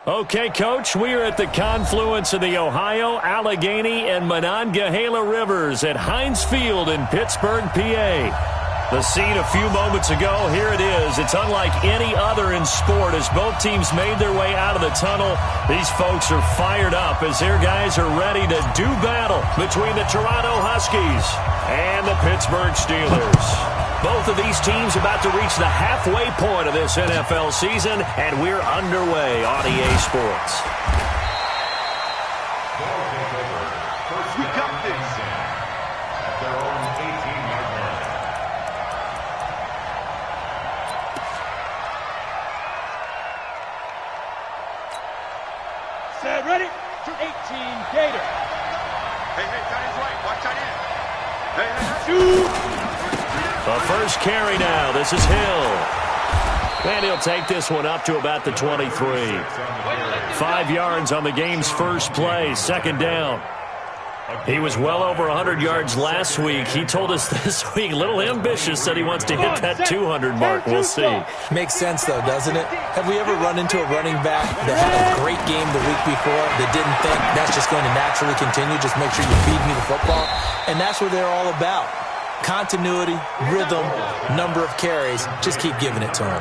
Okay, Coach, we are at the confluence of the Ohio, Allegheny, and Monongahela Rivers at Heinz Field in Pittsburgh, PA. The scene a few moments ago, here it is. It's unlike any other in sport as both teams made their way out of the tunnel. These folks are fired up as their guys are ready to do battle between the Toronto Huskies and the Pittsburgh Steelers. Both of these teams about to reach the halfway point of this NFL season, and we're underway on EA Sports. We got this at their own 18-yard line. Set, ready? 18 Gator. Hey, tight end's right. Watch tight end. Hey, Shoot! The first carry now. This is Hill. And he'll take this one up to about the 23. 5 yards on the game's first play, second down. He was well over 100 yards last week. He told us this week, a little ambitious, said he wants to hit that 200 mark. We'll see. Makes sense, though, doesn't it? Have we ever run into a running back that had a great game the week before that didn't think that's just going to naturally continue? Just make sure you feed me the football. And that's what they're all about. Continuity, rhythm, number of carries. Just keep giving it to them.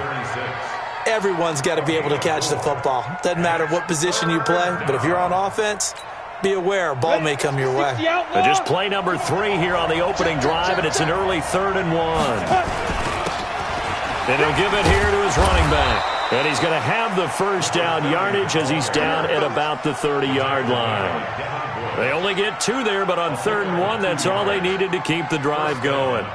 Everyone's got to be able to catch the football. Doesn't matter what position you play, but if you're on offense, be aware, a ball may come your way. And just play number 3 here on the opening drive, and it's an early 3rd and 1. And he'll give it here to his running back. And he's going to have the first down yardage as he's down at about the 30-yard line. They only get 2 there, but on 3rd and 1, that's all they needed to keep the drive going.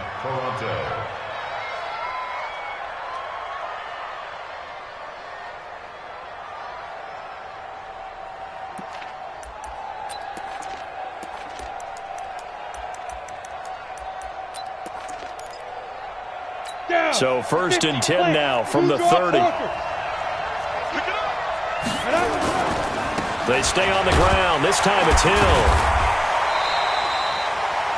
So 1st and 10 now from the 30. They stay on the ground. This time it's Hill.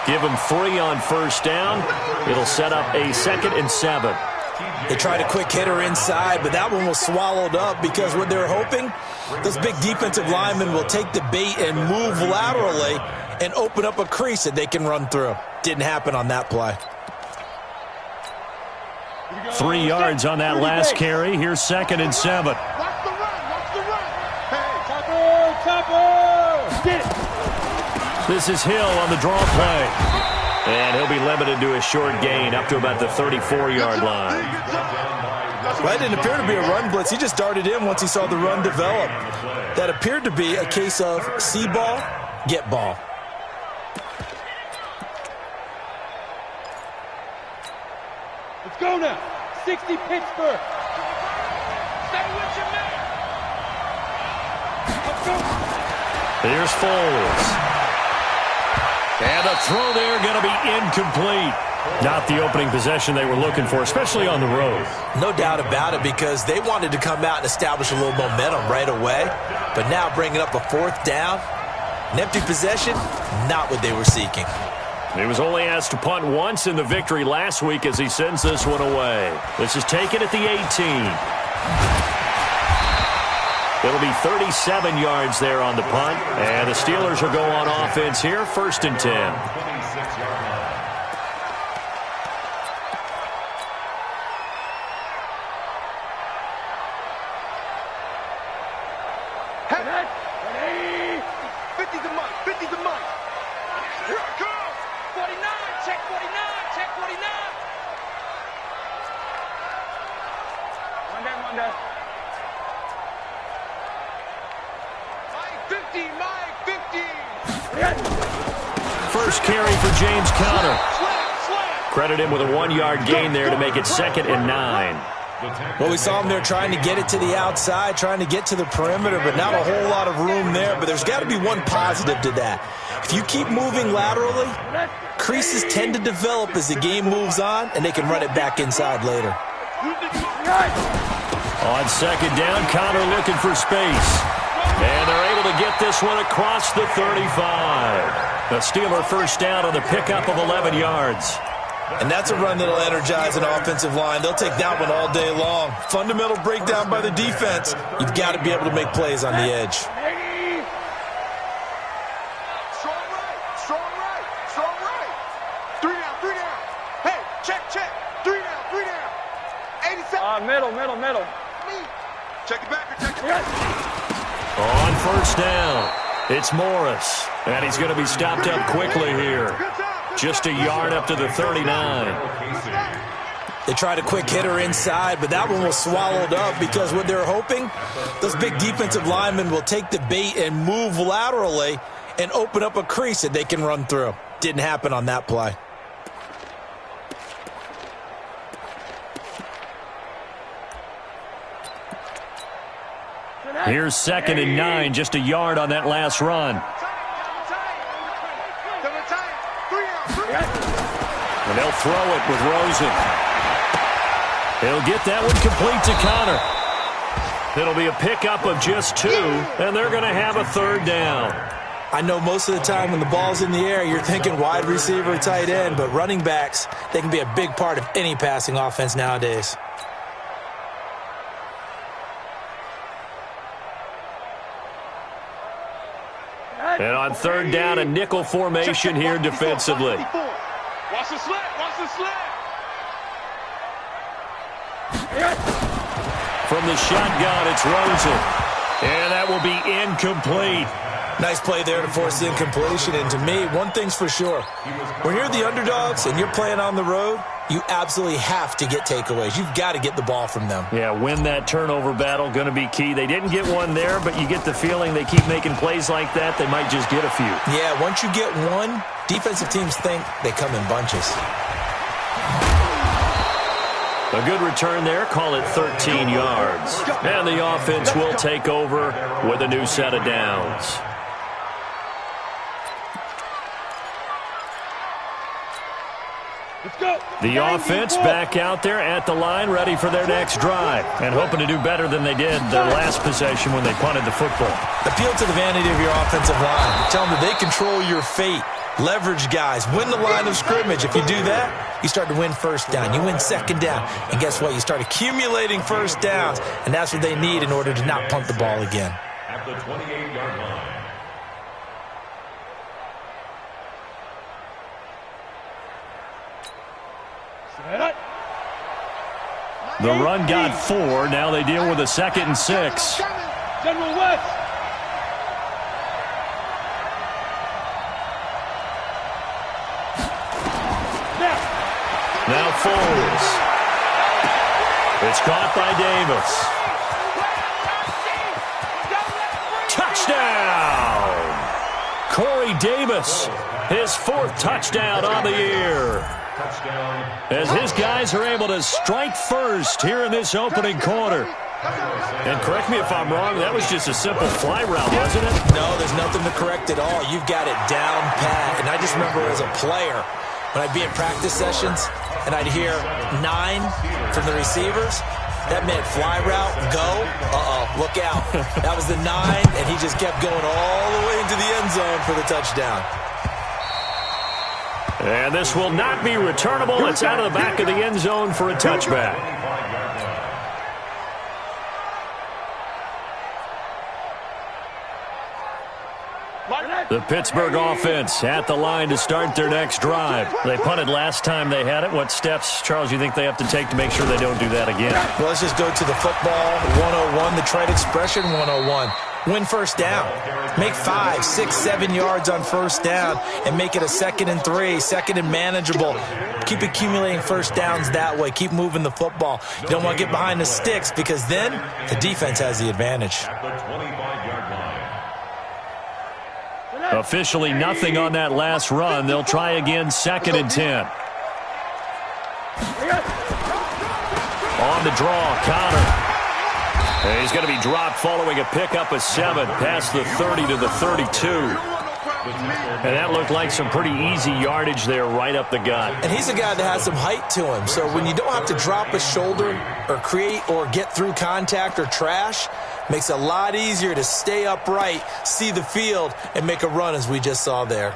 Give him 3 on first down. It'll set up a 2nd and 7. They tried a quick hitter inside, but that one was swallowed up because what they're hoping, those big defensive linemen will take the bait and move laterally and open up a crease that they can run through. Didn't happen on that play. 3 yards on that last carry. Here's 2nd and 7. This is Hill on the draw play. And he'll be limited to a short gain up to about the 34-yard line. Well, that didn't appear to be a run blitz. He just darted in once he saw the run develop. That appeared to be a case of see ball, get ball. Let's go now. 60 Pittsburgh. Stay with your man. Let's go. Here's Foles. And a throw there going to be incomplete. Not the opening possession they were looking for, especially on the road. No doubt about it, because they wanted to come out and establish a little momentum right away. But now bringing up a 4th down, an empty possession, not what they were seeking. He was only asked to punt once in the victory last week as he sends this one away. This is taken at the 18. It'll be 37 yards there on the punt. And the Steelers will go on offense here, 1st and 10. First carry for James Conner. Credit him with a 1-yard gain there to make it 2nd and 9. Well, we saw him there trying to get it to the outside, trying to get to the perimeter, but not a whole lot of room there. But there's got to be one positive to that. If you keep moving laterally, creases tend to develop as the game moves on, and they can run it back inside later. On 2nd down, Conner looking for space. And they're able to get this one across the 35. The Steeler first down on the pickup of 11 yards. And that's a run that'll energize an offensive line. They'll take that one all day long. Fundamental breakdown by the defense. You've got to be able to make plays on the edge. Strong right, strong right, strong right. 3 down, 3 down. Hey, check. 3 down, 3 down. 87. Middle. Check it back, check it back. On first down, it's Morris. And he's going to be stopped up quickly here. Just a yard up to the 39. They tried a quick hitter inside, but that one was swallowed up because what they're hoping, those big defensive linemen will take the bait and move laterally and open up a crease that they can run through. Didn't happen on that play. Here's 2nd and 9, just a yard on that last run. And they'll throw it with Rosen. He'll get that one complete to Connor. It'll be a pickup of just 2, and they're going to have a 3rd down. I know most of the time when the ball's in the air, you're thinking wide receiver, tight end, but running backs, they can be a big part of any passing offense nowadays. And on 3rd down, a nickel formation here defensively. Watch the slant. From the shotgun, it's Rosen. And that will be incomplete. Nice play there to force the incompletion. And to me, one thing's for sure. When you're the underdogs and you're playing on the road, you absolutely have to get takeaways. You've got to get the ball from them. Yeah, win that turnover battle, going to be key. They didn't get one there, but you get the feeling they keep making plays like that, they might just get a few. Yeah, once you get one, defensive teams think they come in bunches. A good return there, call it 13 yards. And the offense will take over with a new set of downs. Let's go. The offense back out there at the line, ready for their next drive, and hoping to do better than they did their last possession when they punted the football. Appeal to the vanity of your offensive line. Tell them that they control your fate. Leverage guys. Win the line of scrimmage. If you do that, you start to win 1st down. You win 2nd down. And guess what? You start accumulating 1st downs, and that's what they need in order to not punt the ball again. At the 28-yard line. The run got 4. Now they deal with a 2nd and 6. General West. Now Foles. It's caught by Davis. Touchdown! Corey Davis, his 4th touchdown on the year. As his guys are able to strike first here in this opening quarter. And correct me if I'm wrong, that was just a simple fly route, wasn't it? No, there's nothing to correct at all. You've got it down pat. And I just remember as a player, when I'd be in practice sessions and I'd hear 9 from the receivers, that meant fly route, go, look out. That was the 9, and he just kept going all the way into the end zone for the touchdown. And this will not be returnable. It's out of the back of the end zone for a touchback. The Pittsburgh offense at the line to start their next drive. They punted last time they had it. What steps, Charles, you think they have to take to make sure they don't do that again? Well, let's just go to the football 101, the trade expression 101. Win 1st down. Make 5, 6, 7 yards on 1st down and make it a 2nd and 3, 2nd and manageable. Keep accumulating 1st downs that way. Keep moving the football. You don't want to get behind the sticks because then the defense has the advantage. At the 25-yard line. Officially nothing on that last run. They'll try again, 2nd and 10. On the draw, Connor. And he's going to be dropped following a pickup of 7 past the 30 to the 32. And that looked like some pretty easy yardage there right up the gut. And he's a guy that has some height to him. So when you don't have to drop a shoulder or create or get through contact or trash, makes it a lot easier to stay upright, see the field, and make a run as we just saw there.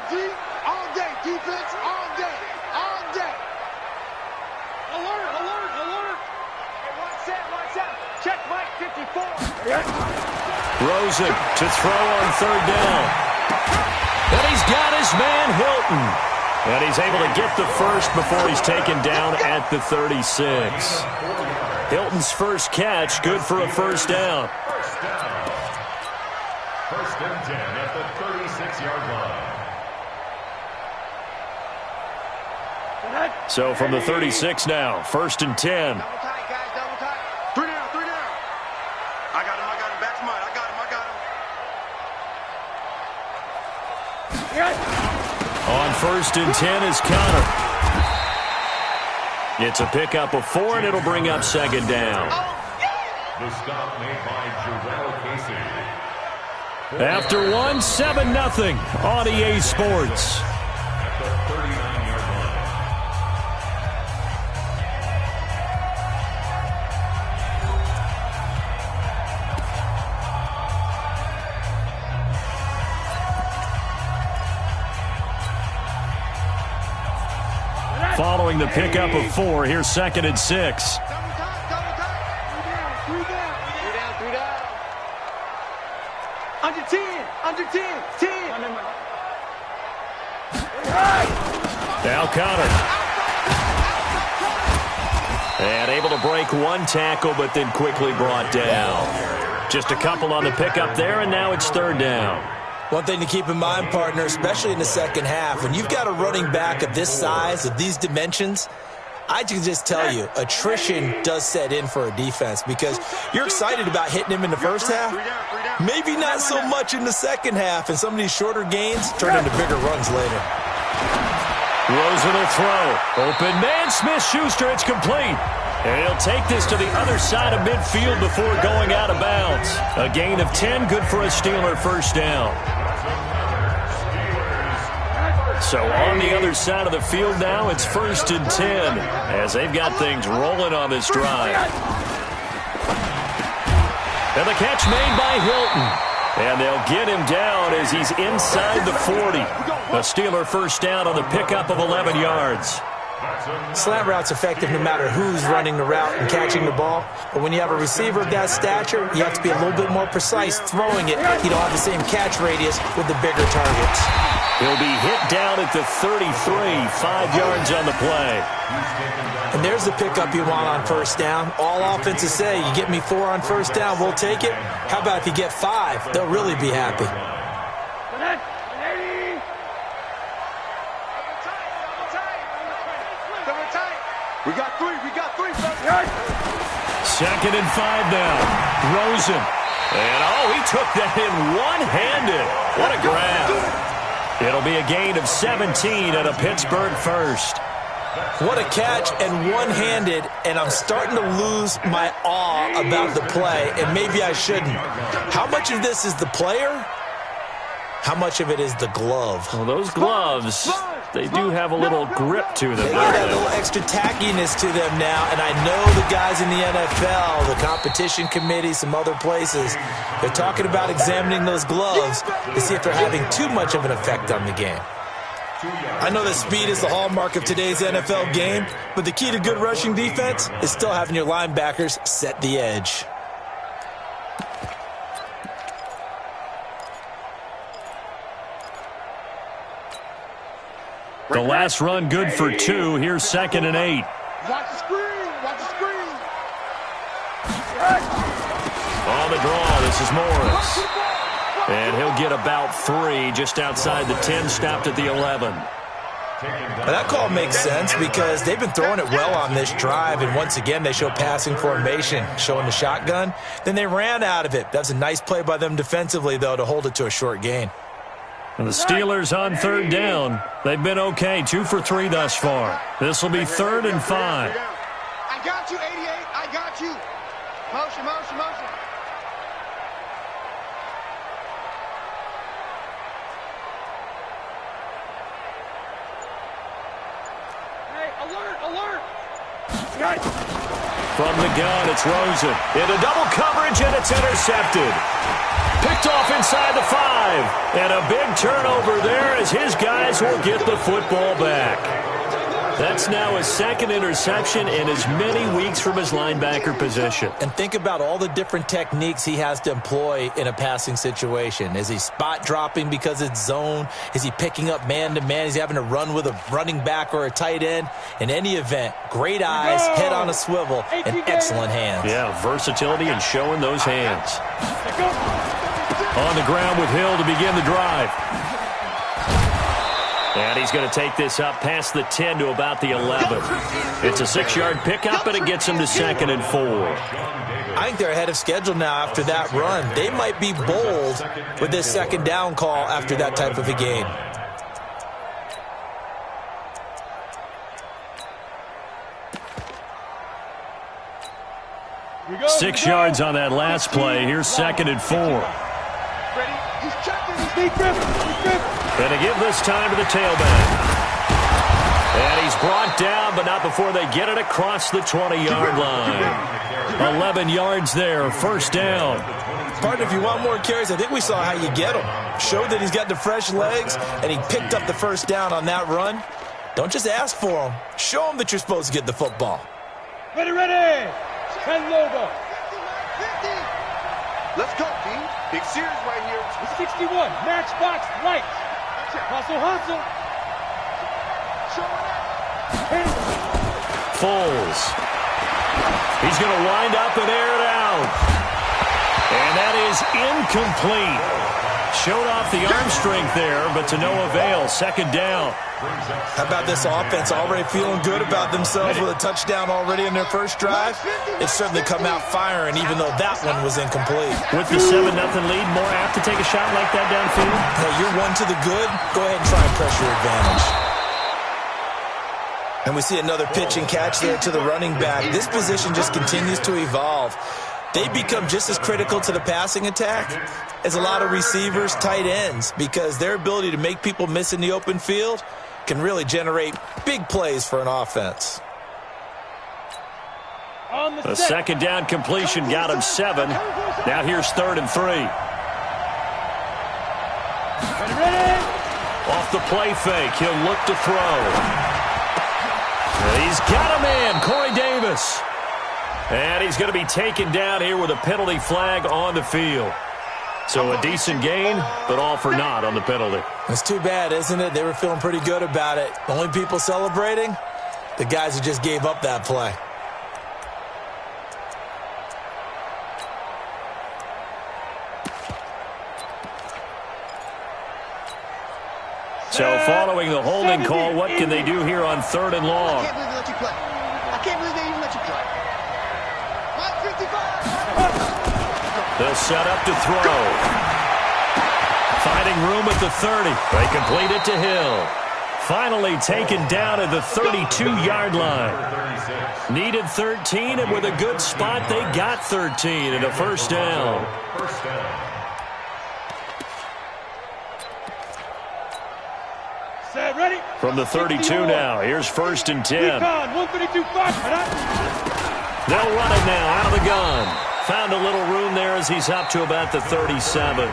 D, all day. Defense, all day. All day. Alert, alert, alert. Hey, watch out. Check Mike 54. Rosen to throw on third down. And he's got his man Hilton. And he's able to get the first before he's taken down at the 36. Hilton's first catch, good for a first down. First down. First and 10 at the 36-yard line. So from the 36 now, first and 10. Double tight, guys, double tight. Three down. I got him. Back to mine. I got him. On first and 10 is Connor. It's a pickup of 4, and it'll bring up second down. The stop made by Jarrell Casey. After 1, 7-0 on EA Sports. At the 39-yard line. Following the pickup of 4, here's second and 6. Double tight. Three down. Under 10, 10. Now Connor. And able to break one tackle, but then quickly brought down. Just a couple on the pickup there, and now it's third down. One thing to keep in mind, partner, especially in the second half, when you've got a running back of this size, of these dimensions, I can just tell you, attrition does set in for a defense because you're excited about hitting him in the first half. Maybe not so much in the second half, and some of these shorter gains turn into bigger runs later. Rosen will throw. Open man, Smith-Schuster, it's complete. And he'll take this to the other side of midfield before going out of bounds. A gain of 10, good for a Steeler first down. So on the other side of the field now, it's first and 10 as they've got things rolling on this drive. And the catch made by Hilton. And they'll get him down as he's inside the 40. A Steeler first down on the pickup of 11 yards. Slant route's effective no matter who's running the route and catching the ball. But when you have a receiver of that stature, you have to be a little bit more precise throwing it. You don't have the same catch radius with the bigger targets. He'll be hit down at the 33, 5 yards on the play. And there's the pickup you want on first down. All offenses say, you get me 4 on first down, we'll take it. How about if you get 5? They'll really be happy. We got three. Second and 5 now. Rosen. And, he took that in one-handed. What a grab. It'll be a gain of 17 at a Pittsburgh first. What a catch and one-handed, and I'm starting to lose my awe about the play, and maybe I shouldn't. How much of this is the player? How much of it is the glove? Well, those gloves, they do have a little grip to them. They got a little extra tackiness to them now, and I know the guys in the NFL, the competition committee, some other places, they're talking about examining those gloves to see if they're having too much of an effect on the game. I know that speed is the hallmark of today's NFL game, but the key to good rushing defense is still having your linebackers set the edge. The last run good for 2. Here's second and 8. Watch the screen. On the draw, this is Morris. And he'll get about 3 just outside the 10, stopped at the 11. Now that call makes sense because they've been throwing it well on this drive, and once again they show passing formation, showing the shotgun. Then they ran out of it. That's a nice play by them defensively, though, to hold it to a short gain. And the Steelers on third down. They've been okay, 2 for 3 thus far. This will be third and 5. I got you, 88. I got you. Motion. Hey, alert! From the gun, it's Rosen. Into double coverage, and it's intercepted. Picked off inside the 5. And a big turnover there as his guys will get the football back. That's now his second interception in as many weeks from his linebacker position. And think about all the different techniques he has to employ in a passing situation. Is he spot dropping because it's zone? Is he picking up man-to-man? Is he having to run with a running back or a tight end? In any event, great eyes, head on a swivel, and excellent hands. Yeah, versatility and showing those hands. On the ground with Hill to begin the drive. And he's going to take this up past the 10 to about the 11. It's a 6-yard pickup, and it gets him to 2nd and 4. I think they're ahead of schedule now after that run. They might be bold with this 2nd down call after that type of a game. Six yards on that last play. Here's 2nd and 4. Ready? He's checking. He's gripping. And to give this time to the tailback. And he's brought down, but not before they get it across the 20-yard line. 11 yards there, 1st down. Partner, if you want more carries, I think we saw how you get him. Showed that he's got the fresh legs, and he picked up the 1st down on that run. Don't just ask for him. Show him that you're supposed to get the football. Ready. 10 logo. 50. Let's go, D. Big series right here. The 61, matchbox light. Hustle. Foles. He's going to wind up and air it out. And that is incomplete. Showed off the arm strength there, but to no avail. 2nd down. How about this offense already feeling good about themselves with a touchdown already in their first drive? It's certainly come out firing, even though that one was incomplete. With the 7-0 lead, more apt to take a shot like that downfield? Hey, you're one to the good. Go ahead and try and press your advantage. And we see another pitch and catch there to the running back. This position just continues to evolve. They become just as critical to the passing attack as a lot of receivers, tight ends, because their ability to make people miss in the open field can really generate big plays for an offense. A 2nd down completion got him 7. Now here's 3rd and 3. Ready. Off the play fake, he'll look to throw. He's got a man, Corey Davis. And he's going to be taken down here with a penalty flag on the field. So a decent gain, but all for naught on the penalty. It's too bad, isn't it? They were feeling pretty good about it. Only people celebrating, the guys who just gave up that play. So following the holding call, what can they do here on 3rd and long? I can't believe they let you play. I can't believe they even let you play. 55. They'll set up to throw. Finding room at the 30. They complete it to Hill. Finally taken down at the 32-yard line. Needed 13, and with a good spot, they got 13 and a 1st down. Set, ready. From the 32 now, here's 1st and 10. 132, 5. They'll run it now out of the gun. Found a little room there as he's up to about the 37.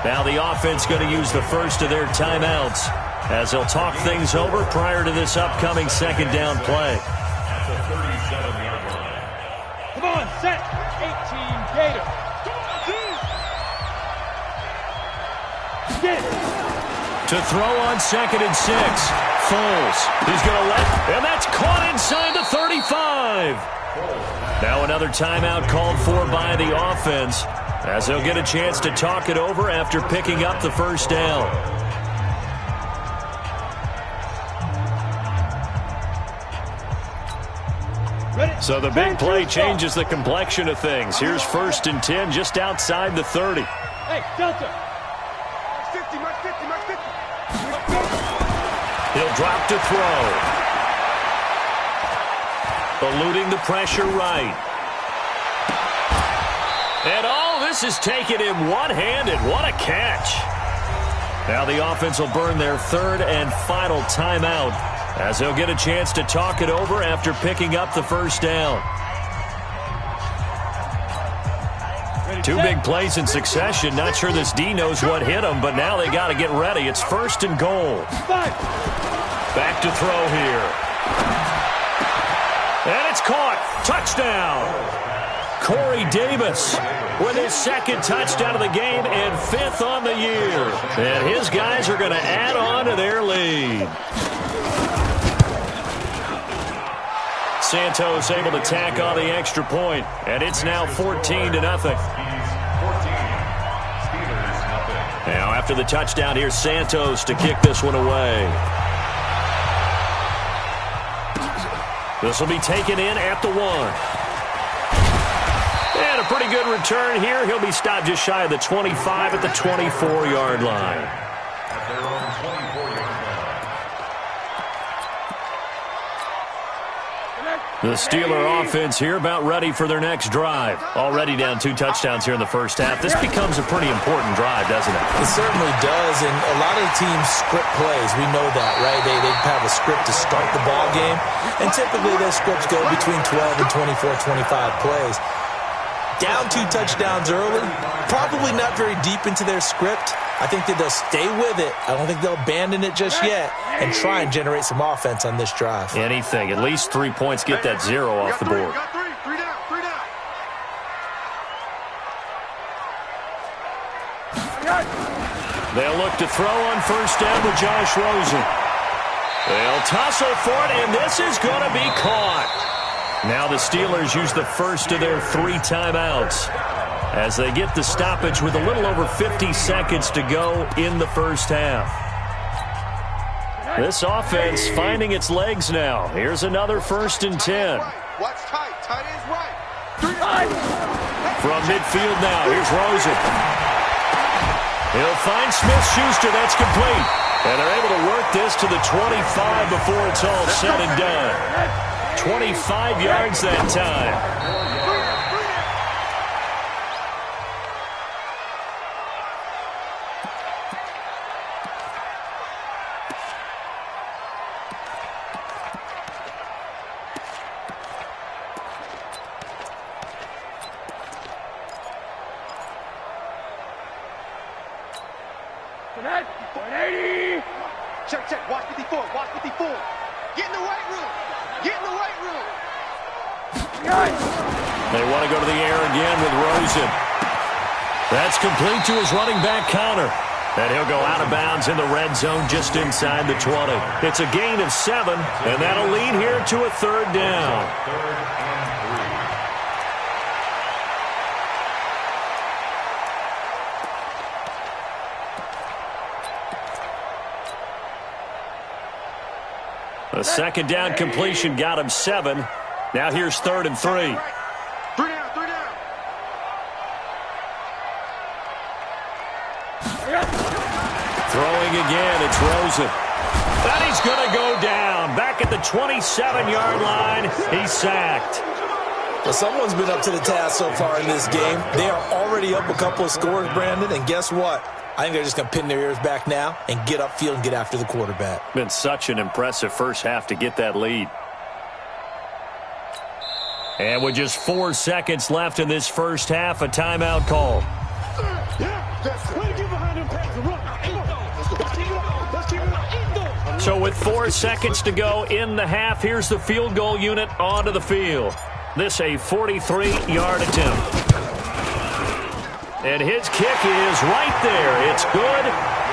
Now the offense going to use the first of their timeouts as they'll talk things over prior to this upcoming 2nd down play. Come on, set. 18 Gator. Get it. To throw on 2nd and 6. Foles. He's going to let, and that's caught inside the 35. Now another timeout called for by the offense as they'll get a chance to talk it over after picking up the 1st down. Ready. So the big play changes the complexion of things. Here's 1st and 10 just outside the 30. Hey, Delta. 50, mark 50, mark 50. He'll drop to throw. Eluding the pressure right. And all this is taken in one-handed. What a catch. Now the offense will burn their 3rd and final timeout as they'll get a chance to talk it over after picking up the 1st down. Ready, Two big plays in succession. Not sure this D knows what hit him, but now they got to get ready. It's 1st and goal. Back to throw here. And it's caught. Touchdown. Corey Davis with his 2nd touchdown of the game and 5th on the year. And his guys are going to add on to their lead. Santos able to tack on the extra point, and it's now 14-0. Now after the touchdown, here's Santos to kick this one away. This will be taken in at the 1. And a pretty good return here. He'll be stopped just shy of the 25 at the 24-yard line. The Steeler offense here about ready for their next drive. Already down 2 touchdowns here in the first half. This becomes a pretty important drive, doesn't it? It certainly does, and a lot of the teams script plays. We know that, right? They have a script to start the ball game, and typically those scripts go between 12 and 24, 25 plays. Down 2 touchdowns early, probably not very deep into their script. I think that they'll stay with it. I don't think they'll abandon it just yet and try and generate some offense on this drive. Anything. At least 3 points. Get that 0 off the board. Three down. They'll look to throw on 1st down with Josh Rosen. They'll tussle for it, and this is going to be caught. Now the Steelers use the first of their 3 timeouts as they get the stoppage with a little over 50 seconds to go in the first half. This offense finding its legs now. Here's another 1st and 10. Watch tight. Tight ends right. From midfield now, here's Rosen. He'll find Smith-Schuster. That's complete. And they're able to work this to the 25 before it's all said and done. 25 yards that time. Check. Watch 54. Get in the weight room. They want to go to the air again with Rosen. That's complete to his running back Connor. And he'll go out of bounds in the red zone just inside the 20. It's a gain of 7, and that'll lead here to a 3rd down. A 2nd down completion got him 7. Now here's 3rd and 3. 3 down. Throwing again, it's Rosen. And he's going to go down. Back at the 27-yard line, he's sacked. Well, someone's been up to the task so far in this game. They are already up a couple of scores, Brandon, and guess what? I think they're just going to pin their ears back now and get upfield and get after the quarterback. Been such an impressive first half to get that lead. And with just 4 seconds left in this first half, a timeout call. So with 4 seconds to go in the half, here's the field goal unit onto the field. This a 43-yard attempt. And his kick is right there. It's good,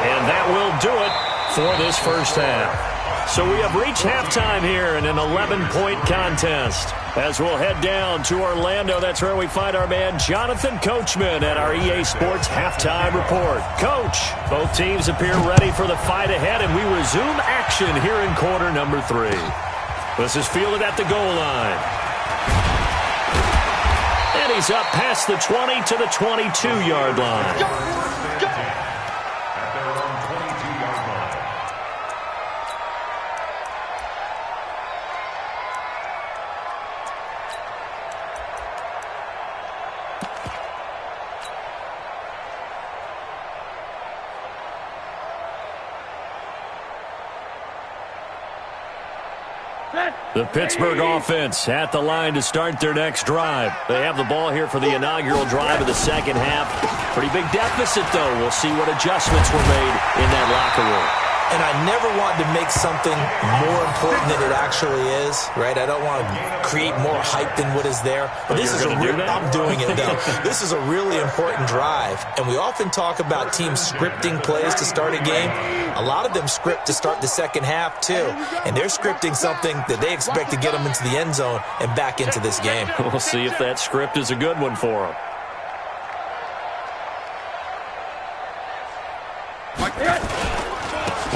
and that will do it for this first half. So we have reached halftime here in an 11-point contest. As we'll head down to Orlando, that's where we find our man Jonathan Coachman at our EA Sports Halftime Report. Coach, both teams appear ready for the fight ahead, and we resume action here in quarter number 3. This is fielded at the goal line. And he's up past the 20 to the 22-yard line. The Pittsburgh offense at the line to start their next drive. They have the ball here for the inaugural drive of the second half. Pretty big deficit, though. We'll see what adjustments were made in that locker room. And I never want to make something more important than it actually is, right? I don't want to create more hype than what is there. But this is I'm doing it, though. This is a really important drive. And we often talk about teams scripting plays to start a game. A lot of them script to start the second half, too. And they're scripting something that they expect to get them into the end zone and back into this game. We'll see if that script is a good one for them.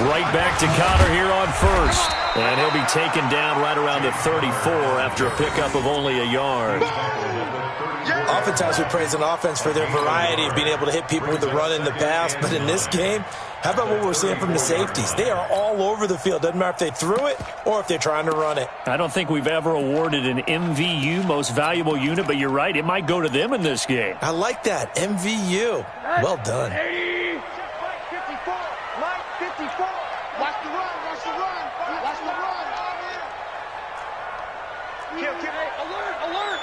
Right back to Connor here on first. And he'll be taken down right around the 34 after a pickup of only a yard. Oftentimes we praise an offense for their variety of being able to hit people with the run and the pass. But in this game, how about what we're seeing from the safeties? They are all over the field. Doesn't matter if they threw it or if they're trying to run it. I don't think we've ever awarded an MVU, most valuable unit, but you're right. It might go to them in this game. I like that. MVU. Well done. Watch the run, watch the run, watch the run. Alert!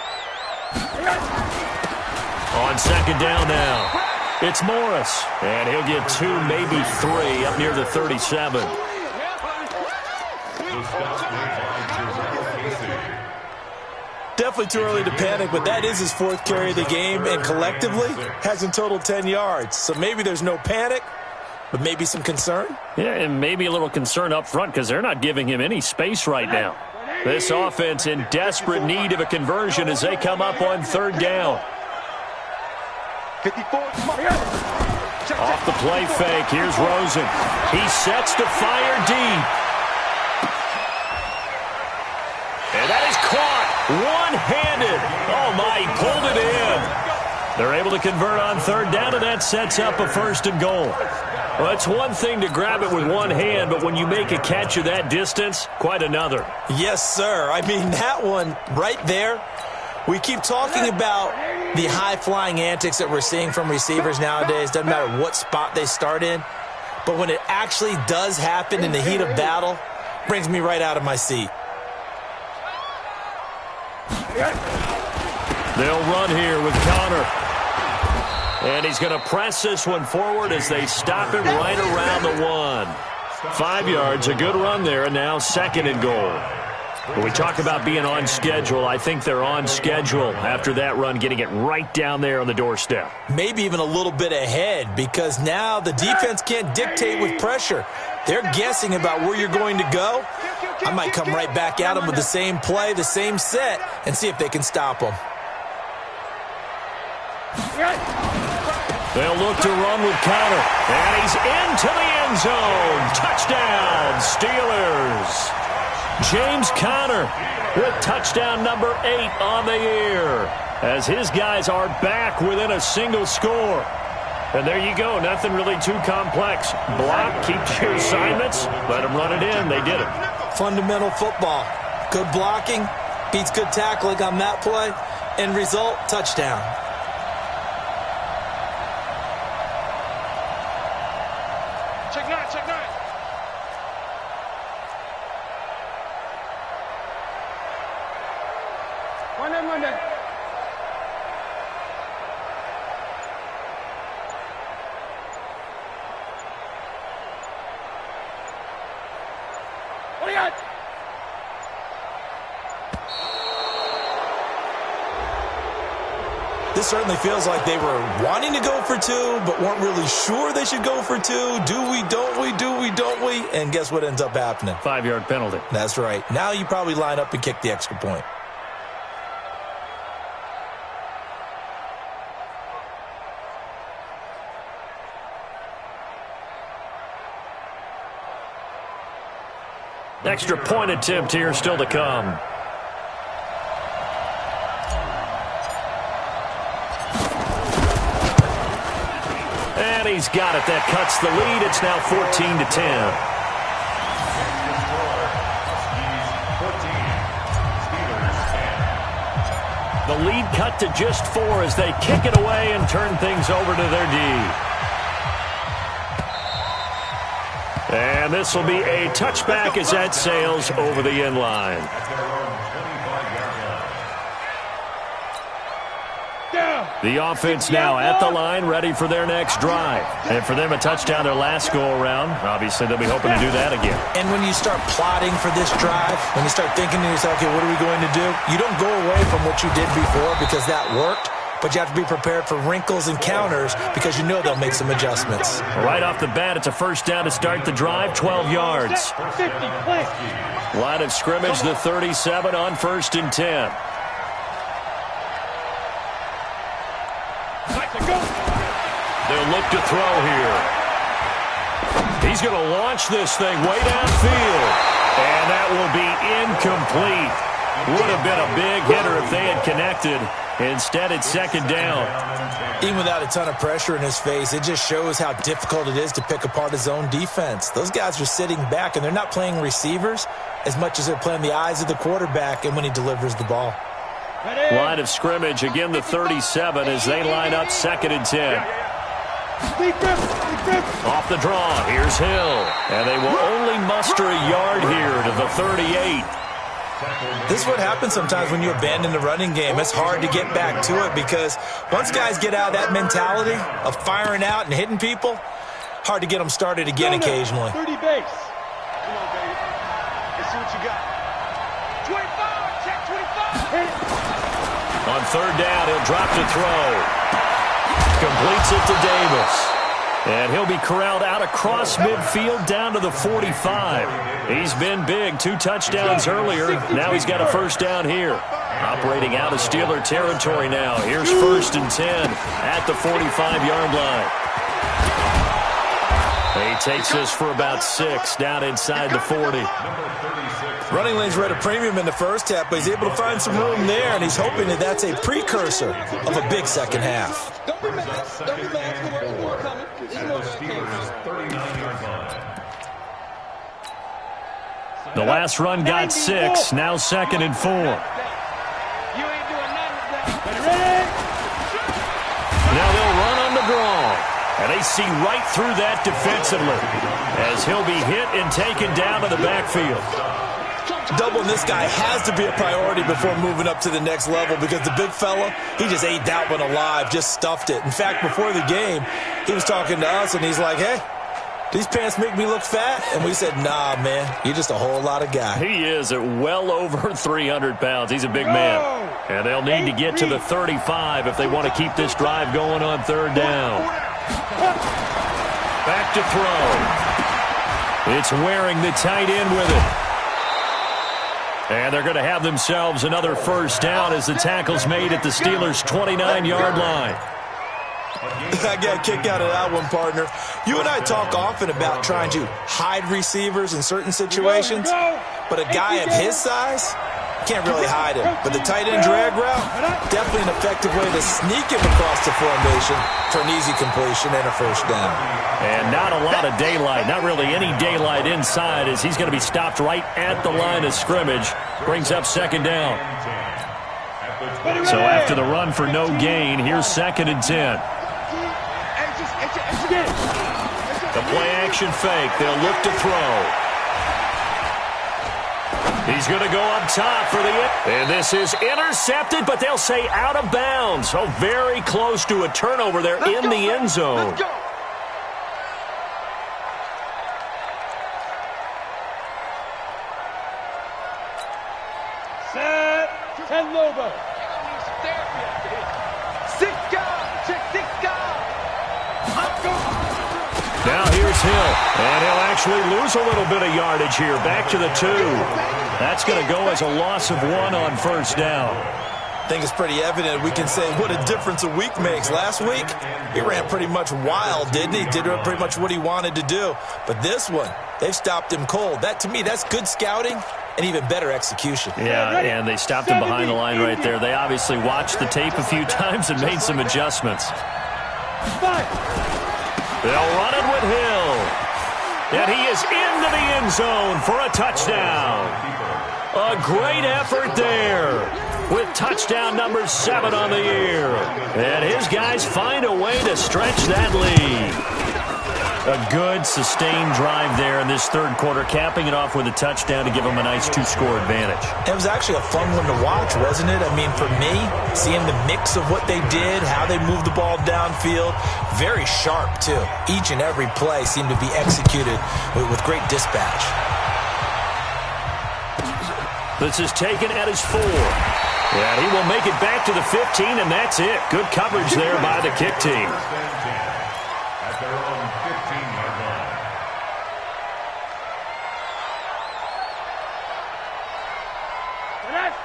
On second down now, it's Morris, and he'll get 2, maybe 3, up near the 37. Definitely too early to panic, but that is his 4th carry of the game, and collectively has in total 10 yards. So maybe there's no panic, but maybe some concern? Yeah, and maybe a little concern up front because they're not giving him any space right now. This offense in desperate need of a conversion as they come up on third down. 54. Off the play fake, here's Rosen. He sets to fire deep. And that is caught one-handed. Oh, my, he pulled it in. They're able to convert on third down, and that sets up a 1st and goal. Well, it's one thing to grab it with one hand, but when you make a catch of that distance, quite another. Yes, sir. I mean, that one right there, we keep talking about the high-flying antics that we're seeing from receivers nowadays. Doesn't matter what spot they start in. But when it actually does happen in the heat of battle, brings me right out of my seat. They'll run here with Connor. And he's going to press this one forward as they stop him right around the 1. 5 yards, a good run there, and now 2nd and goal. When we talk about being on schedule, I think they're on schedule after that run, getting it right down there on the doorstep. Maybe even a little bit ahead, because now the defense can't dictate with pressure. They're guessing about where you're going to go. I might come right back at them with the same play, the same set, and see if they can stop them. They'll look to run with Connor, and he's into the end zone. Touchdown, Steelers. James Conner with touchdown number 8 on the year, as his guys are back within a single score. And there you go, nothing really too complex. Block, keep your assignments, let them run it in. They did it. Fundamental football. Good blocking beats good tackling on that play. End result, touchdown. Check 9. Monday. What do you got? This certainly feels like they were wanting to go for 2, but weren't really sure they should go for 2. Do we, don't we, do we, don't we? And guess what ends up happening? 5-yard penalty. That's right. Now you probably line up and kick the extra point. Extra point attempt here still to come. And he's got it. That cuts the lead. It's now 14-10. The lead cut to just 4 as they kick it away and turn things over to their D. And this will be a touchback as that sails over the end line. The offense now at the line, ready for their next drive. And for them, a touchdown their last go-around. Obviously, they'll be hoping to do that again. And when you start plotting for this drive, when you start thinking to yourself, okay, what are we going to do? You don't go away from what you did before because that worked, but you have to be prepared for wrinkles and counters because you know they'll make some adjustments. Right off the bat, it's a first down to start the drive, 12 yards. Line of scrimmage, the 37 on 1st and 10. They'll look to throw here. He's going to launch this thing way downfield. And that will be incomplete. Would have been a big hitter if they had connected. Instead, it's second down. Even without a ton of pressure in his face, it just shows how difficult it is to pick apart his own defense. Those guys are sitting back, and they're not playing receivers as much as they're playing the eyes of the quarterback and when he delivers the ball. Line of scrimmage, again the 37 as they line up 2nd and 10. Off the draw, here's Hill. And they will only muster a yard here to the 38. This is what happens sometimes when you abandon the running game. It's hard to get back to it because once guys get out of that mentality of firing out and hitting people, hard to get them started again occasionally. 30 base. Come on, baby. Let's see what you got. 25, check 25. On 3rd down, he'll drop to throw. Completes it to Davis. And he'll be corralled out across midfield down to the 45. He's been big, 2 touchdowns earlier. Now he's got a first down here. Operating out of Steeler territory now. Here's 1st and 10 at the 45-yard line. He takes this for about 6 down inside the 40. Running lanes were at a premium in the first half, but he's able to find some room there, and he's hoping that that's a precursor of a big second half. Don't be mad. Don't be mad. More coming. The last run got 6, now 2nd and 4. You ain't doing nothing with that. Now they'll run on the draw. And they see right through that defensively as he'll be hit and taken down to the backfield. Doubling this guy has to be a priority before moving up to the next level because the big fella, he just ate that one alive, just stuffed it. In fact, before the game, he was talking to us, and he's like, hey, these pants make me look fat? And we said, nah, man, you're just a whole lot of guy. He is at well over 300 pounds. He's a big man. And they'll need to get to the 35 if they want to keep this drive going on 3rd down. Back to throw. It's Waring, the tight end, with it. And they're going to have themselves another first down as the tackle's made at the Steelers' 29-yard line. I got a kick out of that one, partner. You and I talk often about trying to hide receivers in certain situations, but a guy of his size can't really hide him. But the tight end drag route, definitely an effective way to sneak him across the formation for an easy completion and a first down. And not a lot of daylight, not really any daylight inside as he's going to be stopped right at the line of scrimmage. Brings up 2nd down. So after the run for no gain, here's 2nd and 10. The play action fake. They'll look to throw. He's going to go up top for the and this is intercepted, but they'll say out of bounds. So very close to a turnover there in the end zone. Let's go. Set. 10 Lobo. Now here's Hill, and he'll actually lose a little bit of yardage here. Back to the 2. That's going to go as a loss of 1 on first down. I think it's pretty evident we can say what a difference a week makes. Last week, he ran pretty much wild, didn't he? Did pretty much what he wanted to do. But this one, they've stopped him cold. That, to me, that's good scouting and even better execution. Yeah, and they stopped him behind the line right there. They obviously watched the tape a few times and made some adjustments. They'll run it with Hill. And he is into the end zone for a touchdown. A great effort there with touchdown number 7 on the year. And his guys find a way to stretch that lead. A good, sustained drive there in this third quarter, capping it off with a touchdown to give them a nice 2-score advantage. It was actually a fun one to watch, wasn't it? I mean, for me, seeing the mix of what they did, how they moved the ball downfield, very sharp, too. Each and every play seemed to be executed with great dispatch. This is taken at his 4. And he will make it back to the 15, and that's it. Good coverage there by the kick team. At their own 15-yard line.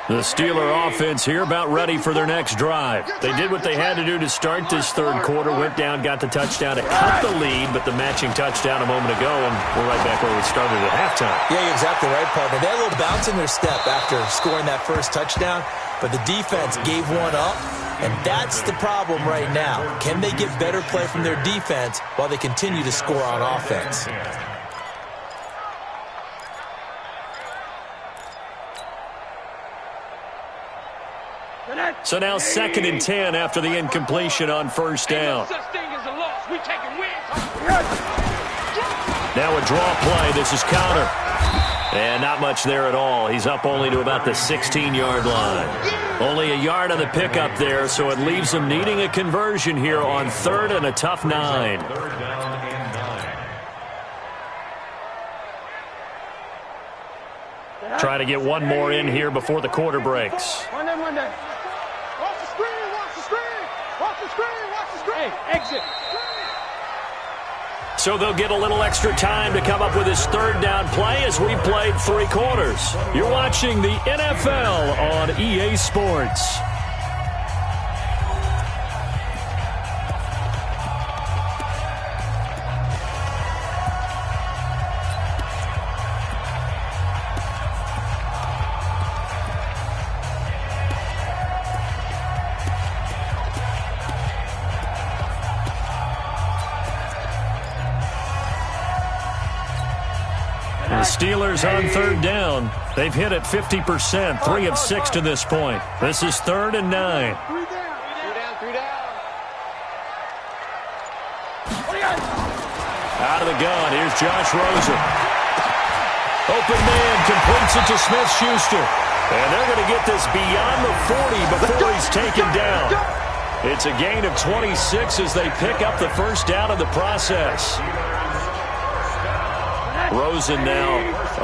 The Steeler offense here about ready for their next drive. They did what they had to do to start this third quarter, went down, got the touchdown to cut the lead, but the matching touchdown a moment ago, and we're right back where we started at halftime. Yeah, you're exactly right, partner. They had a little bounce in their step after scoring that first touchdown, but the defense gave one up, and that's the problem right now. Can they get better play from their defense while they continue to score on offense? So now 2nd and 10 after the incompletion on first down. Now a draw play. This is counter. And not much there at all. He's up only to about the 16-yard line. Only a yard on the pickup there, so it leaves them needing a conversion here on 3rd and a tough 9. Third down and 9. Try to get one more in here before the quarter breaks. One day. Watch the screen, watch the screen. Watch the screen, watch the screen. Hey, exit. So they'll get a little extra time to come up with his third down play as we played 3 quarters. You're watching the NFL on EA Sports. The Steelers on 3rd down. They've hit it 50%, 3 of 6 to this point. This is 3rd and 9. 3 down. 3 down. Out of the gun, here's Josh Rosen. Open man, completes it to Smith-Schuster. And they're going to get this beyond the 40 before he's taken down. It's a gain of 26 as they pick up the first down of the process. Rosen now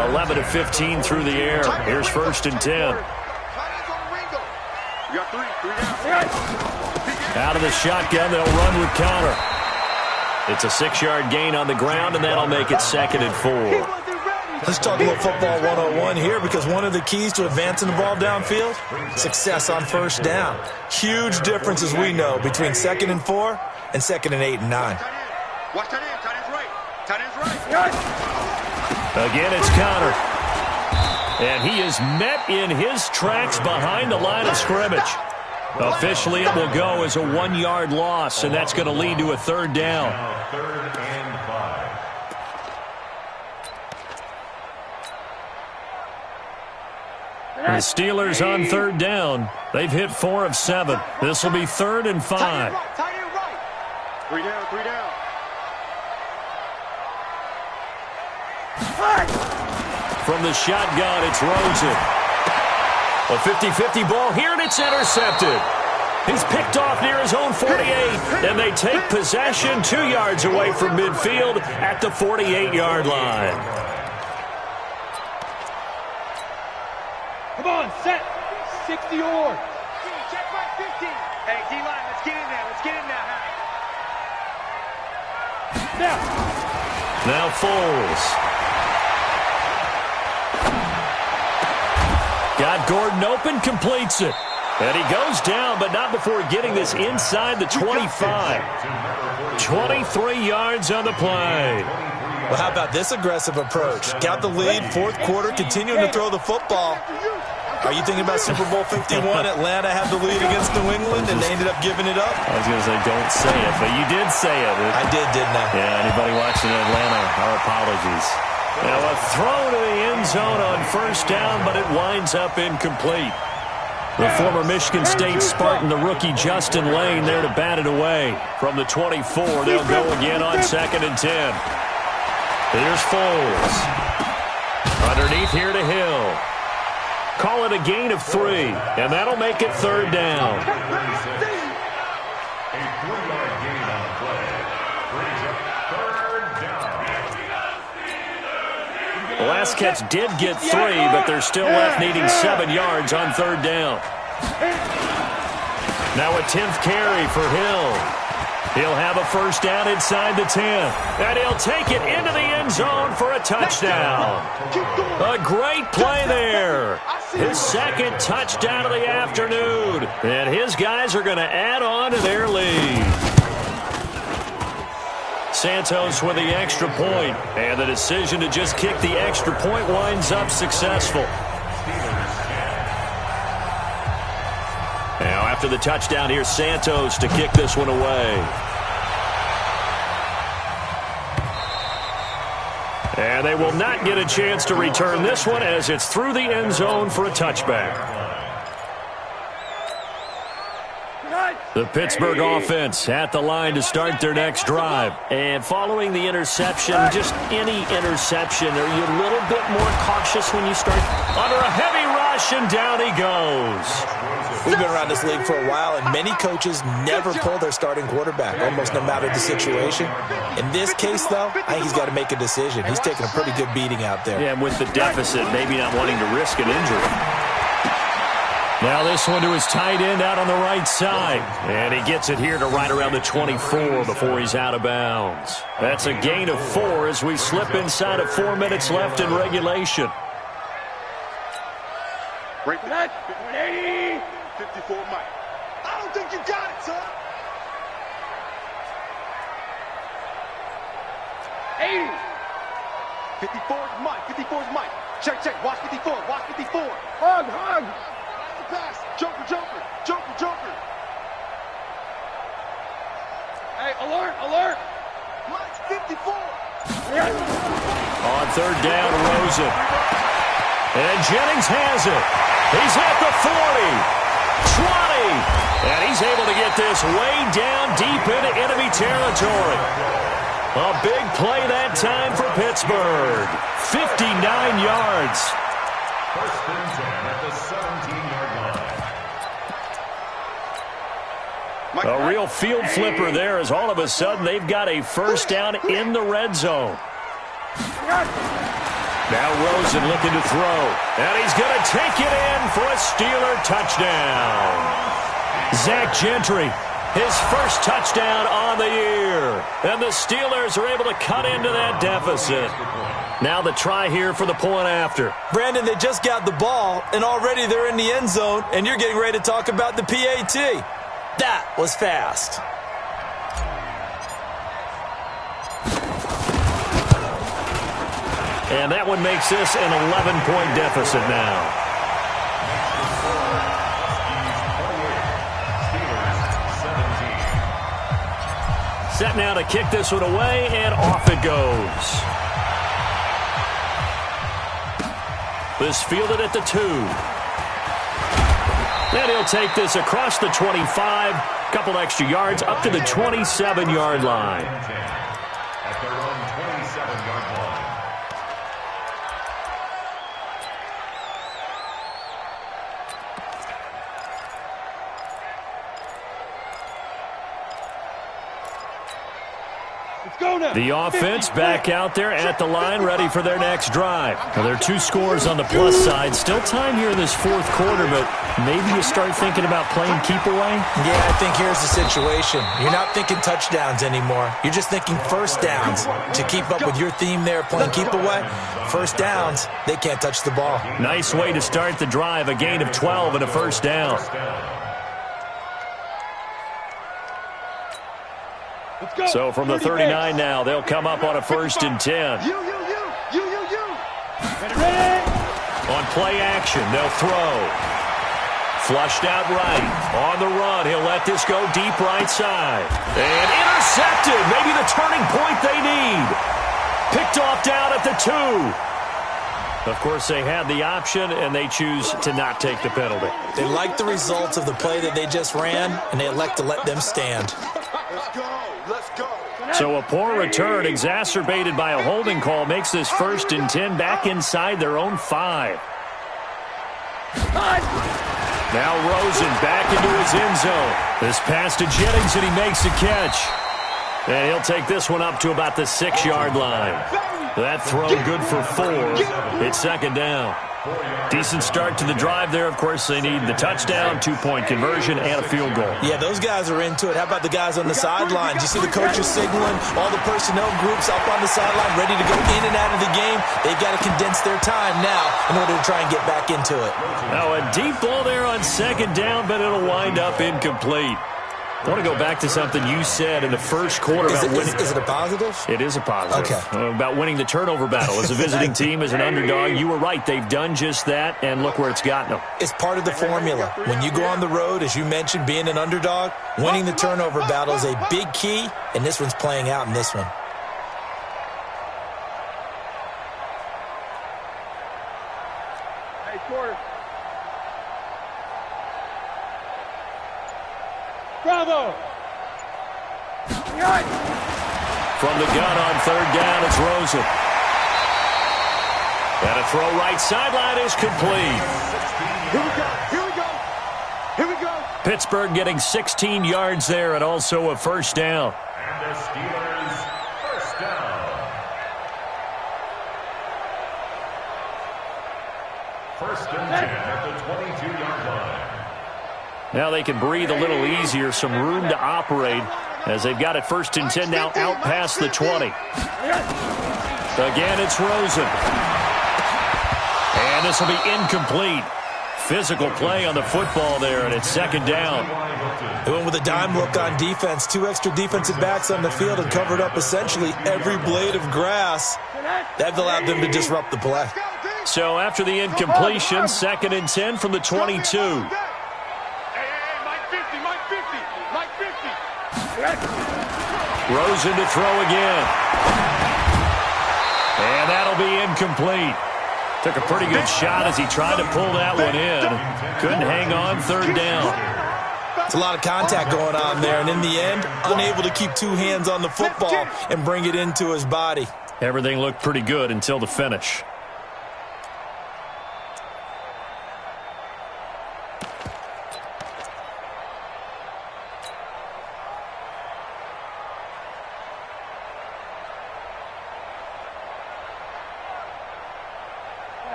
11 of 15 through the air. Here's 1st and 10. You got 3 down. Out of the shotgun, they'll run with counter. It's a 6-yard gain on the ground, and that'll make it 2nd and 4. Let's talk a little football 101 here, because one of the keys to advancing the ball downfield, success on first down. Huge difference, as we know, between 2nd and 4 and 2nd and 8 and 9. Watch tight end. Tight end's right. Tight end's right. Again, it's counter. And he is met in his tracks behind the line of scrimmage. Officially, it will go as a 1-yard loss, and that's going to lead to a 3rd down. Now 3rd and 5. The Steelers on 3rd down. They've hit 4 of 7. This will be 3rd and 5. Tight end right. 3 down. 3 down. From the shotgun, it's Rosen. A 50-50 ball here, and it's intercepted. He's picked off near his own 48, and they take possession 2 yards away from midfield at the 48-yard line. Come on, set. 60 or. Check my 50. Hey, D-line, let's get in there. Let's get in there. Now. Now Foles. Got Gordon open, completes it. And he goes down, but not before getting this inside the 25. 23 yards on the play. Well, how about this aggressive approach? Got the lead, 4th quarter, continuing to throw the football. Are you thinking about Super Bowl 51? Atlanta had the lead against New England, and they ended up giving it up? I was going to say, don't say it, but you did say it. I did, didn't I? Yeah, anybody watching Atlanta, our apologies. Now a throw to the end zone on first down, but it winds up incomplete. The former Michigan State Spartan, the rookie Justin Lane, there to bat it away. From the 24, they'll go again on 2nd and 10. Here's Foles. Underneath here to Hill. Call it a gain of 3, and that'll make it 3rd down. A 3-yard gain on the play. Brings up 3rd down. The last catch did get 3, but they're still left needing 7 yards on 3rd down. Now a 10th carry for Hill. He'll have a 1st down inside the 10. And he'll take it into the end zone for a touchdown. A great play there. His 2nd touchdown of the afternoon. And his guys are going to add on to their lead. Santos with the extra point. And the decision to just kick the extra point winds up successful. Now after the touchdown, here's Santos to kick this one away. And they will not get a chance to return this one as it's through the end zone for a touchback. The Pittsburgh offense at the line to start their next drive. And following the interception, just any interception, are you a little bit more cautious when you start? Under a heavy rush, and down he goes. We've been around this league for a while, and many coaches never pull their starting quarterback, almost no matter the situation. In this case, though, I think he's got to make a decision. He's taking a pretty good beating out there. Yeah, and with the deficit, maybe not wanting to risk an injury. Now this one to his tight end out on the right side. And he gets it here to right around the 24 before he's out of bounds. That's a gain of 4 as we slip inside of 4 minutes left in regulation. Right back. 54 Mike. I don't think you got it, son. 80. 54's Mike. 54's Mike. Check, check. Watch 54. Watch 54. Hug. Pass. Joker. Hey, alert. Mike's 54. On 3rd down, Rosen. And Jennings has it. He's at the 40, 20. And he's able to get this way down deep into enemy territory. A big play that time for Pittsburgh. 59 yards. 1st and 10 at the 17-yard line. A real field flipper there as all of a sudden they've got a 1st down in the red zone. Now Rosen looking to throw. And he's going to take it in for a Steeler touchdown. Zach Gentry, his 1st touchdown on the year. And the Steelers are able to cut into that deficit. Now the try here for the point after. Brandon, they just got the ball, and already they're in the end zone, and you're getting ready to talk about the PAT. That was fast. And that one makes this an 11-point deficit now. Set now to kick this one away, and off it goes. This fielded at the 2. And he'll take this across the 25, couple extra yards up to the 27-yard line. At their own 27-yard line. The offense back out there at the line, ready for their next drive. Now, there are 2 scores on the plus side. Still time here in this 4th quarter, but maybe you start thinking about playing keep away? Yeah, I think here's the situation. You're not thinking touchdowns anymore. You're just thinking 1st downs. To keep up with your theme there, playing keep away, 1st downs, they can't touch the ball. Nice way to start the drive, a gain of 12 and a 1st down. So from the 39 now, they'll come up on a 1st and 10. You. On play action, they'll throw. Flushed out right. On the run, he'll let this go deep right side. And intercepted. Maybe the turning point they need. Picked off down at the 2. Of course, they had the option, and they choose to not take the penalty. They like the results of the play that they just ran, and they elect to let them stand. Let's go. Let's go. So a poor return exacerbated by a holding call makes this 1st and 10 back inside their own 5. Now Rosen back into his end zone. This pass to Jennings, and he makes the catch. And he'll take this one up to about the 6-yard line. That throw good for 4. It's 2nd down. Decent start to the drive there. Of course, they need the touchdown, 2-point conversion, and a field goal. Yeah, those guys are into it. How about the guys on the sidelines? You see the coaches signaling, all the personnel groups up on the sideline ready to go in and out of the game. They've got to condense their time now in order to try and get back into it. Now a deep ball there on 2nd down, but it'll wind up incomplete. I want to go back to something you said in the first quarter about winning. Is it a positive? It is a positive. Okay. About winning the turnover battle. As a visiting team, as an underdog, you were right. They've done just that, and look where it's gotten them. It's part of the formula. When you go on the road, as you mentioned, being an underdog, winning the turnover battle is a big key, and this one's playing out in this one. Hey, quarter. Bravo! From the gun on 3rd down, it's Rosen. And a throw right sideline is complete. Here we go. Here we go. Here we go. Pittsburgh getting 16 yards there and also a 1st down. And the Steelers, 1st down. 1st and 10 at the 22-yard line. Now they can breathe a little easier, some room to operate as they've got it 1st and 10 now out past the 20. Again, it's Rosen. And this will be incomplete. Physical play on the football there, and it's 2nd down. They went with a dime look on defense. 2 extra defensive backs on the field and covered up essentially every blade of grass. That allowed them to disrupt the play. So after the incompletion, 2nd and 10 from the 22. Rosen to throw again. And that'll be incomplete. Took a pretty good shot as he tried to pull that one in. Couldn't hang on 3rd down. It's a lot of contact going on there, and in the end, unable to keep 2 hands on the football and bring it into his body. Everything looked pretty good until the finish.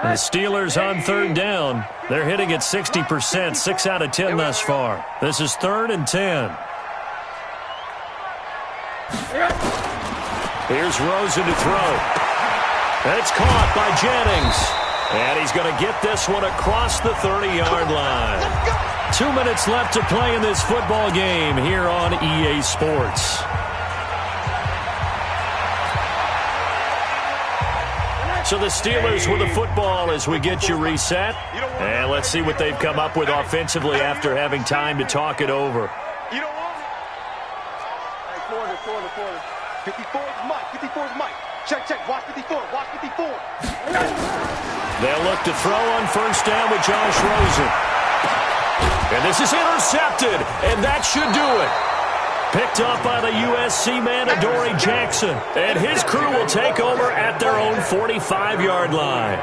The Steelers on 3rd down. They're hitting at 60%, 6 out of 10 thus far. This is 3rd and 10. Here's Rosen to throw. It's caught by Jennings. And he's going to get this one across the 30-yard line. 2 minutes left to play in this football game here on EA Sports. So the Steelers with the football as we get you reset. And let's see what they've come up with offensively after having time to talk it over. You don't want it. Hey, quarter. 54 is Mike. 54 is Mike. Check. Watch 54. Watch 54. They'll look to throw on 1st down with Josh Rosen. And this is intercepted. And that should do it. Picked up by the USC man, Adoree Jackson. And his crew will take over at their own 45-yard line.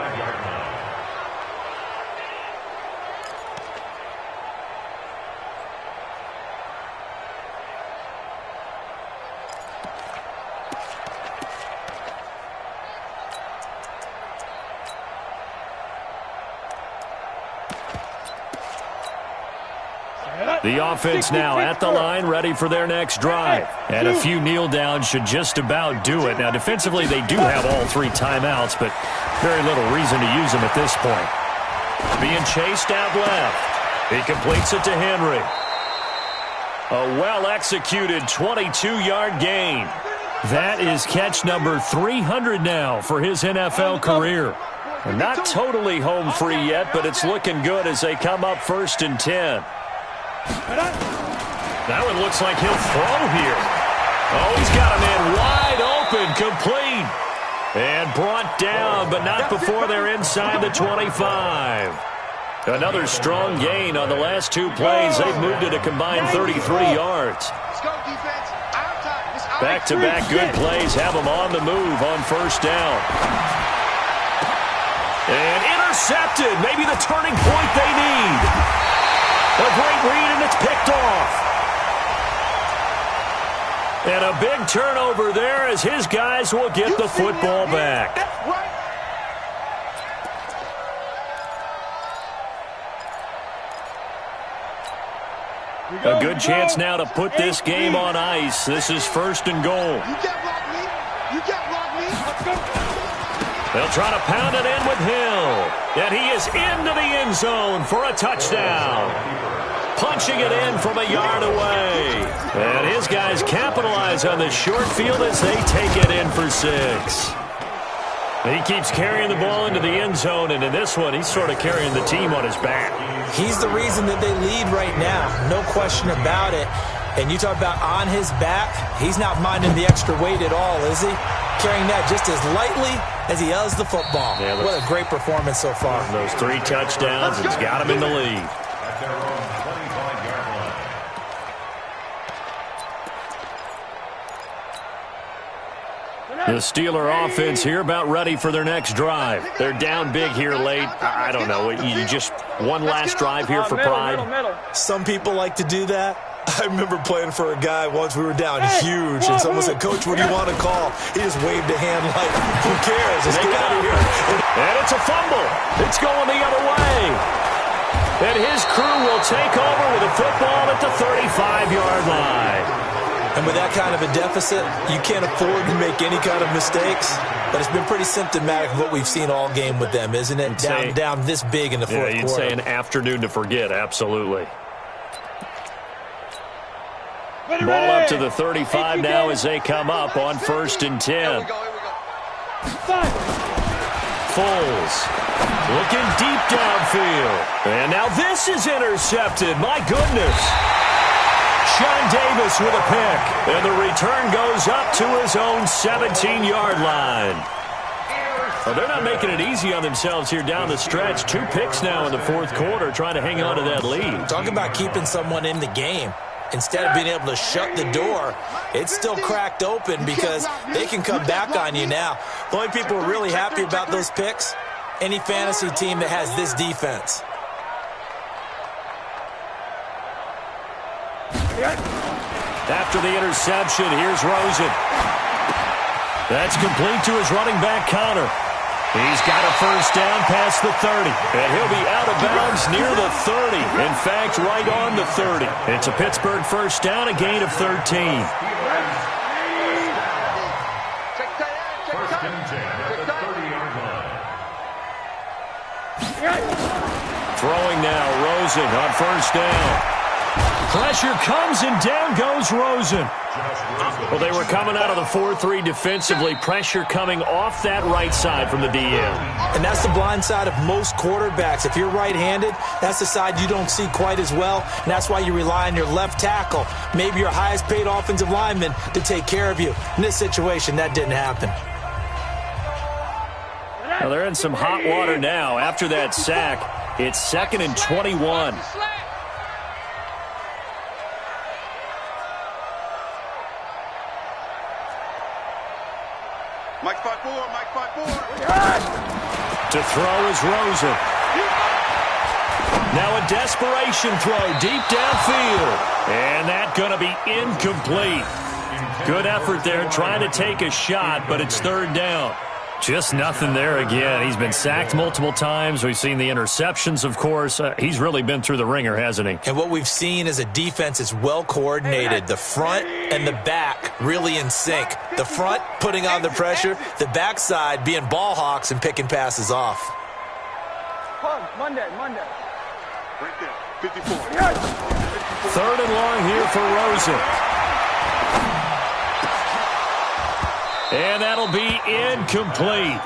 The offense now at the line, ready for their next drive. And a few kneel downs should just about do it. Now, defensively, they do have all 3 timeouts, but very little reason to use them at this point. Being chased out left. He completes it to Henry. A well-executed 22-yard gain. That is catch number 300 now for his NFL career. And not totally home free yet, but it's looking good as they come up 1st and 10. That one looks like he'll throw here. Oh, he's got a man wide open, complete. And brought down, but not before they're inside the 25. Another strong gain on the last two plays. They've moved it a combined 33 yards. Let's go, defense. Our time. It's our Back-to-back good plays have them on the move on first down. And intercepted. Maybe the turning point they need. A great read, and it's picked off. And a big turnover there as his guys will get the football back. That's right. A good chance now to put this game on ice. This is first and goal. You can't block me. You can't block me. Let's go. They'll try to pound it in with Hill. And he is into the end zone for a touchdown. Punching it in from a yard away. And his guys capitalize on the short field as they take it in for 6. He keeps carrying the ball into the end zone, and in this one, he's sort of carrying the team on his back. He's the reason that they lead right now. No question about it. And you talk about on his back, he's not minding the extra weight at all, is he? Carrying that just as lightly as he does the football. Yeah, what a great performance so far. Those 3 touchdowns, it's got him in the lead. At their own 25-yard line. The Steeler offense here about ready for their next drive. They're down big here late. I don't know. You just one last drive here for pride. Some people like to do that. I remember playing for a guy once. We were down huge, and someone said, "Coach, what do you want to call?" He just waved a hand like, "Who cares? Let's get out of here." And it's a fumble. It's going the other way. And his crew will take over with a football at the 35-yard line. And with that kind of a deficit, you can't afford to make any kind of mistakes. But it's been pretty symptomatic of what we've seen all game with them, isn't it? Down this big in the fourth quarter. You'd say an afternoon to forget, absolutely. Ball up to the 35 now as they come up on 1st and 10. Foles looking deep downfield. And now this is intercepted. My goodness. Sean Davis with a pick. And the return goes up to his own 17-yard line. Well, they're not making it easy on themselves here down the stretch. 2 picks now in the fourth quarter trying to hang on to that lead. Talk about keeping someone in the game. Instead of being able to shut the door, it's still cracked open because they can come back on you now. The only people who are really happy about those picks, any fantasy team that has this defense. After the interception, here's Rosen. That's complete to his running back, Connor. He's got a first down past the 30. And he'll be out of bounds near the 30. In fact, right on the 30. It's a Pittsburgh first down, a gain of 13. First and 10 at the 30-yard line. Throwing now, Rosen on first down. Pressure comes, and down goes Rosen. Well, they were coming out of the 4-3 defensively. Pressure coming off that right side from the DN. And that's the blind side of most quarterbacks. If you're right-handed, that's the side you don't see quite as well. And that's why you rely on your left tackle, maybe your highest-paid offensive lineman, to take care of you. In this situation, that didn't happen. Well, they're in some hot water now. After that sack, it's 2nd and 21. Mike 5-4, Mike 5-4. To throw is Rosen. Now a desperation throw deep downfield. And that's going to be incomplete. Good effort there trying to take a shot, but it's 3rd down. Just nothing there again. He's been sacked multiple times. We've seen the interceptions, of course. He's really been through the ringer, hasn't he? And what we've seen is a defense is well coordinated. The front and the back really in sync. The front putting on the pressure. The backside being ball hawks and picking passes off. Monday. Right there, 54. 3rd and long here for Rosen. And that'll be incomplete.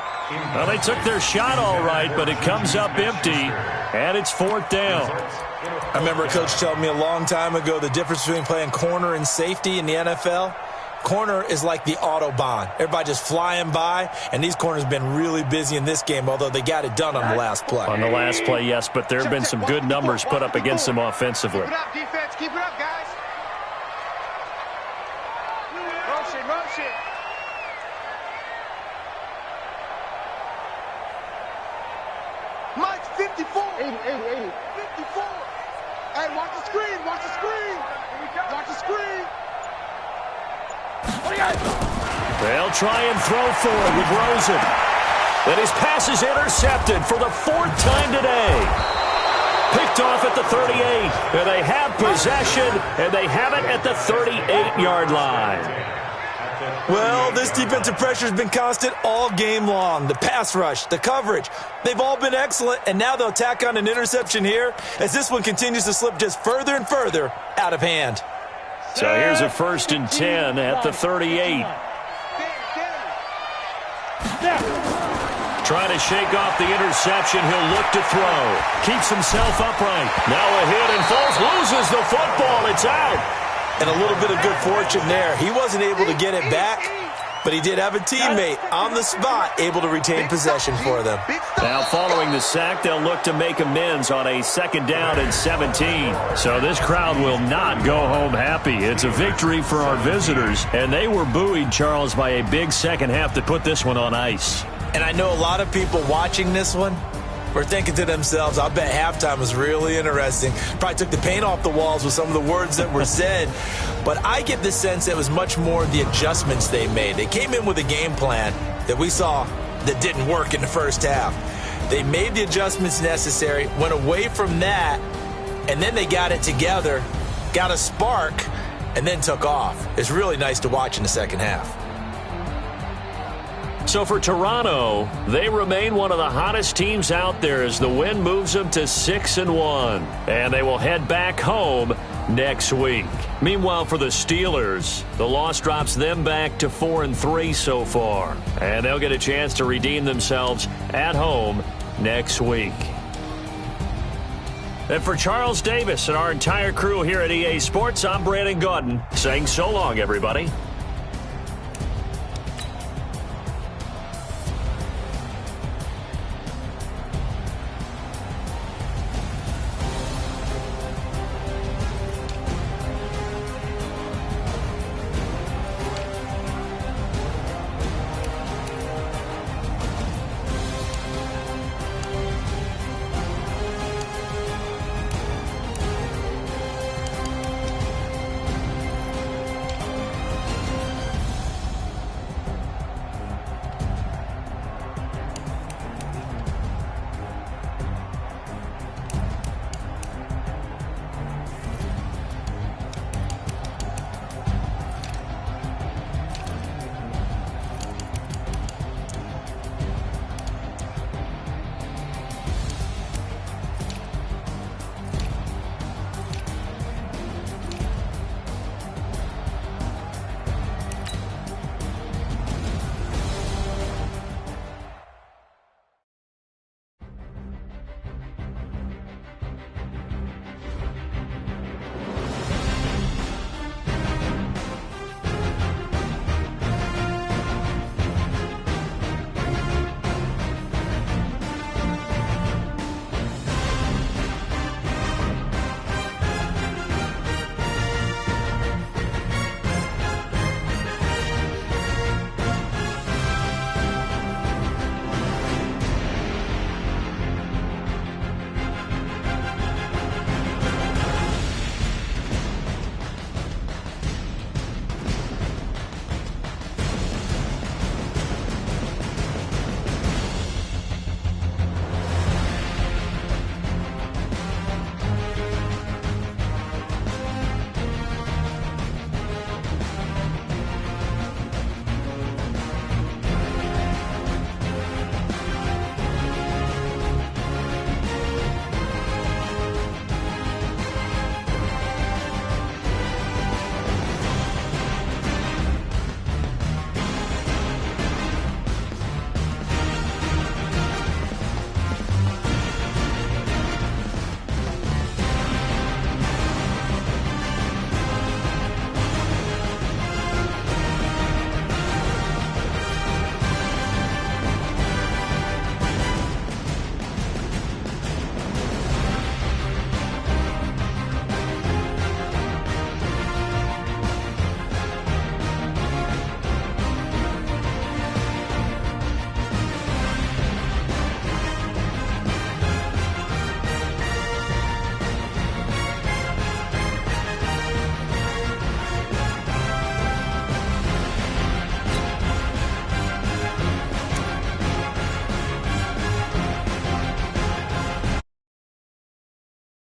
Well, they took their shot all right, but it comes up empty, and it's 4th down. I remember a coach telling me a long time ago the difference between playing corner and safety in the NFL. Corner is like the Autobahn. Everybody just flying by, and these corners have been really busy in this game, although they got it done on the last play. On the last play, yes, but there have been some good numbers put up against them offensively. Keep it up, defense. Keep it up, guys. Motion, motion. Mike's 54. 80, 80, 80. 54. Hey, watch the screen. Watch the screen. Watch the screen. They'll try and throw for it with Rosen. And his pass is intercepted for the 4th time today. Picked off at the 38. And they have possession, and they have it at the 38-yard line. Well, this defensive pressure has been constant all game long. The pass rush, the coverage, they've all been excellent, and now they'll tack on an interception here as this one continues to slip just further and further out of hand. So here's a 1st and 10 at the 38. Trying to shake off the interception. He'll look to throw. Keeps himself upright. Now a hit and falls. Loses the football. It's out. And a little bit of good fortune there. He wasn't able to get it back, but he did have a teammate on the spot able to retain possession for them. Now following the sack, they'll look to make amends on a 2nd down and 17. So this crowd will not go home happy. It's a victory for our visitors, and they were buoyed, Charles, by a big second half to put this one on ice. And I know a lot of people watching this one were thinking to themselves, I bet halftime was really interesting. Probably took the paint off the walls with some of the words that were said. But I get the sense that it was much more the adjustments they made. They came in with a game plan that we saw that didn't work in the first half. They made the adjustments necessary, went away from that, and then they got it together, got a spark, and then took off. It's really nice to watch in the second half. So for Toronto, they remain one of the hottest teams out there as the win moves them to 6-1. And they will head back home next week. Meanwhile, for the Steelers, the loss drops them back to 4-3 so far. And they'll get a chance to redeem themselves at home next week. And for Charles Davis and our entire crew here at EA Sports, I'm Brandon Gaudin saying so long, everybody.